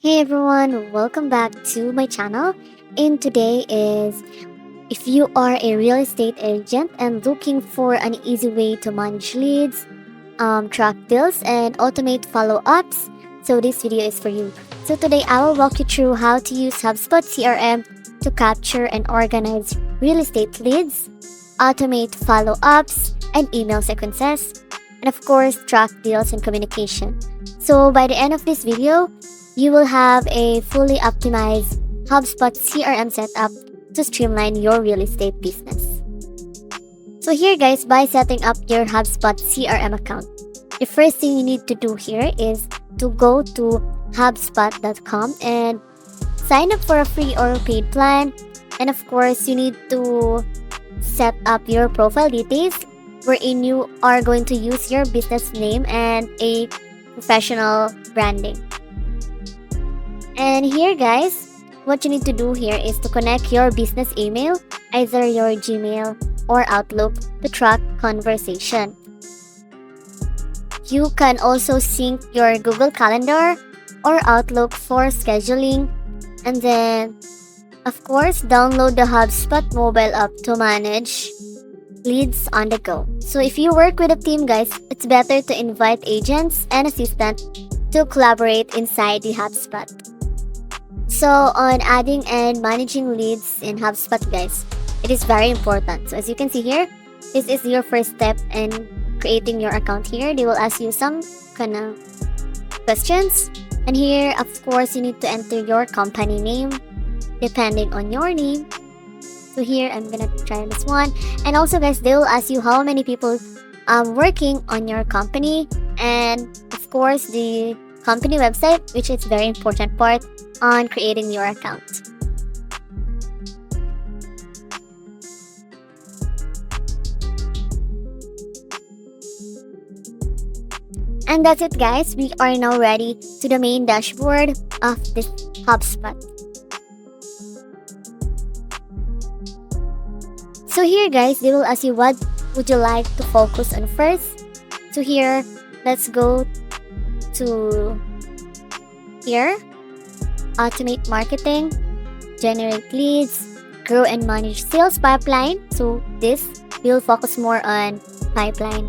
Hey everyone, welcome back to my channel. And today is if you are a real estate agent and looking for an easy way to manage leads, track deals, and automate follow-ups, so this video is for you. So today I will walk you through how to use Hubspot CRM to capture and organize real estate leads, automate follow-ups and email sequences, and of course track deals and communication. So by the end of this video, you will have a fully optimized HubSpot CRM setup to streamline your real estate business. So here guys, by setting up your HubSpot CRM account, the first thing you need to do here is to go to hubspot.com and sign up for a free or paid plan. And of course, you need to set up your profile details wherein you are going to use your business name and a professional branding. And here guys, what you need to do here is to connect your business email, either your Gmail or Outlook, to track conversation. You can also sync your Google Calendar or Outlook for scheduling. And then, of course, download the HubSpot mobile app to manage leads on the go. So if you work with a team guys, it's better to invite agents and assistants to collaborate inside the HubSpot. So on adding and managing leads in HubSpot guys, it is very important. So as you can see here, this is your first step in creating your account here. They will ask you some kind of questions. And here, of course, you need to enter your company name depending on your name. So here, I'm gonna try this one. And also guys, they will ask you how many people working on your company. And of course, the company website, which is very important part on creating your account. And that's it guys, we are now ready to the main dashboard of this HubSpot. So here guys, they will ask you what would you like to focus on first. So here, let's go to here, automate marketing, generate leads, grow and manage sales pipeline. So this will focus more on pipeline.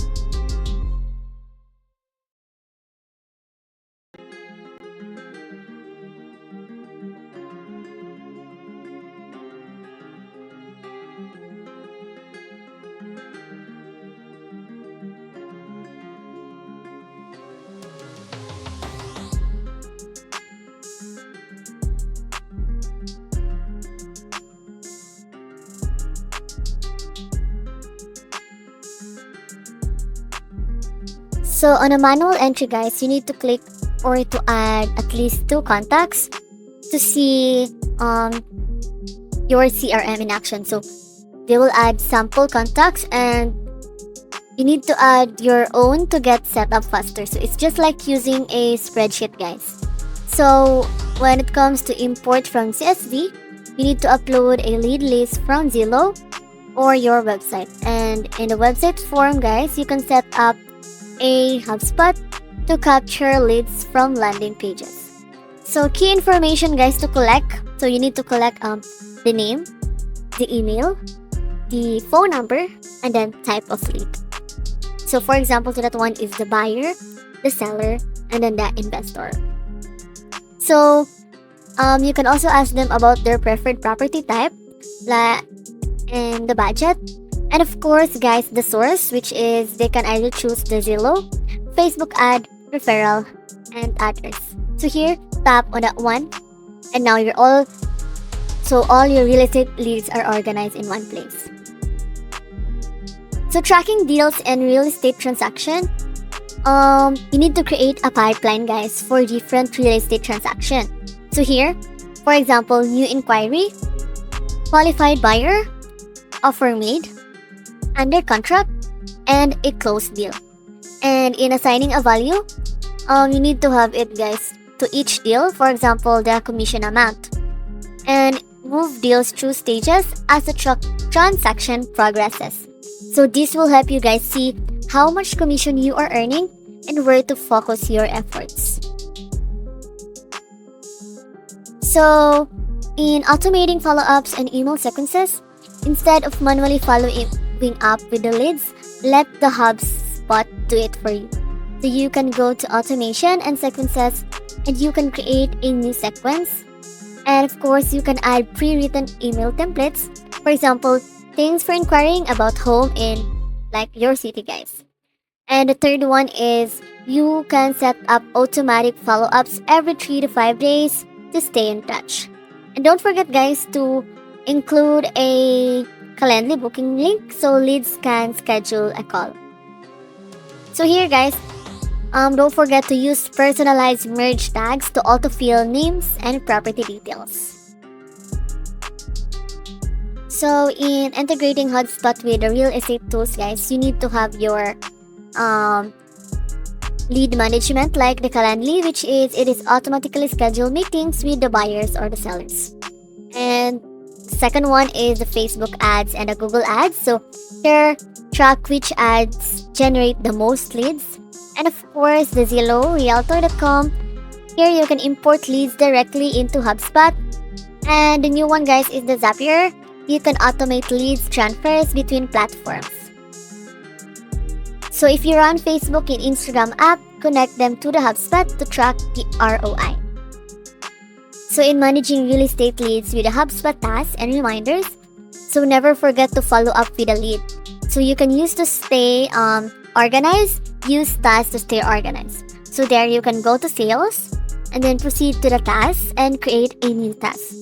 So on a manual entry guys, you need to click or to add at least 2 contacts to see your CRM in action. So they will add sample contacts and you need to add your own to get set up faster. So it's just like using a spreadsheet guys. So when it comes to import from CSV, you need to upload a lead list from Zillow or your website. And in the website form guys, you can set up a HubSpot to capture leads from landing pages. So key information guys to collect. So you need to collect the name, the email, the phone number, and then type of lead. So for example, so that one is the buyer, the seller, and then the investor. So you can also ask them about their preferred property type and the budget. And of course, guys, the source, which is they can either choose the Zillow, Facebook ad, referral, and others. So here, tap on that one, and now all your real estate leads are organized in one place. So tracking deals and real estate transaction, you need to create a pipeline, guys, for different real estate transaction. So here, for example, new inquiry, qualified buyer, offer made, under contract, and a closed deal. And in assigning a value, you need to have it guys to each deal, for example the commission amount, and move deals through stages as the transaction progresses. So this will help you guys see how much commission you are earning and where to focus your efforts. So, in automating follow-ups and email sequences, instead of manually following up with the leads, let the HubSpot do it for you. So you can go to automation and sequences and you can create a new sequence. And of course, you can add pre-written email templates. For example, things for inquiring about home in like your city, guys. And the third one is you can set up automatic follow-ups every 3 to 5 days to stay in touch. And don't forget, guys, to include a Calendly booking link so leads can schedule a call. So here, guys, don't forget to use personalized merge tags to autofill names and property details. So in integrating HubSpot with the real estate tools, guys, you need to have your lead management like the Calendly, which is it is automatically schedule meetings with the buyers or the sellers. And second one is the Facebook ads and the Google ads. So here, track which ads generate the most leads. And of course, the Zillow, Realtor.com. Here you can import leads directly into HubSpot. And the new one, guys, is the Zapier. You can automate leads transfers between platforms. So if you run Facebook and Instagram app, connect them to the HubSpot to track the ROI. So in managing real estate leads with the HubSpot tasks and reminders, so never forget to follow up with a lead. So you can use to stay organized, use tasks to stay organized. So there you can go to sales and then proceed to the tasks and create a new task.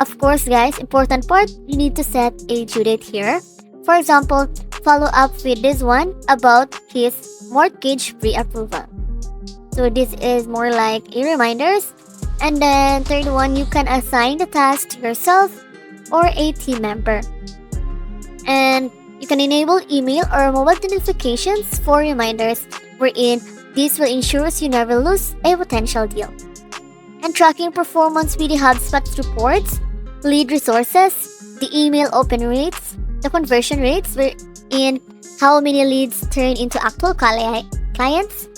Of course, guys, important part, you need to set a due date here. For example, follow up with this one about his mortgage pre-approval. So this is more like a reminders. And then third one, you can assign the task to yourself or a team member. And you can enable email or mobile notifications for reminders wherein this will ensure you never lose a potential deal. And tracking performance with the HubSpot reports, lead resources, the email open rates, the conversion rates wherein how many leads turn into actual clients.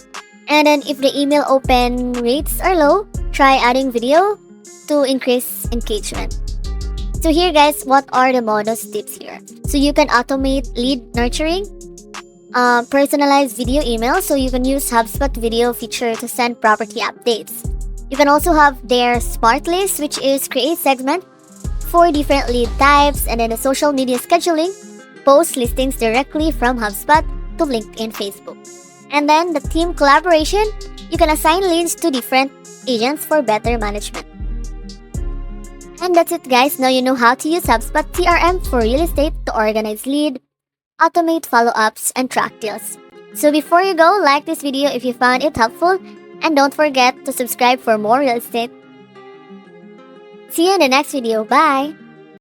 And then if the email open rates are low, try adding video to increase engagement. So here, guys, what are the bonus tips here? So you can automate lead nurturing, personalized video email. So you can use HubSpot video feature to send property updates. You can also have their smart list, which is create segment for different lead types, and then the social media scheduling, post listings directly from HubSpot to LinkedIn, Facebook. And then the team collaboration, you can assign leads to different agents for better management. And that's it, guys. Now you know how to use HubSpot CRM for real estate to organize lead, automate follow-ups, and track deals. So before you go, like this video if you found it helpful, and don't forget to subscribe for more real estate. See you in the next video. Bye!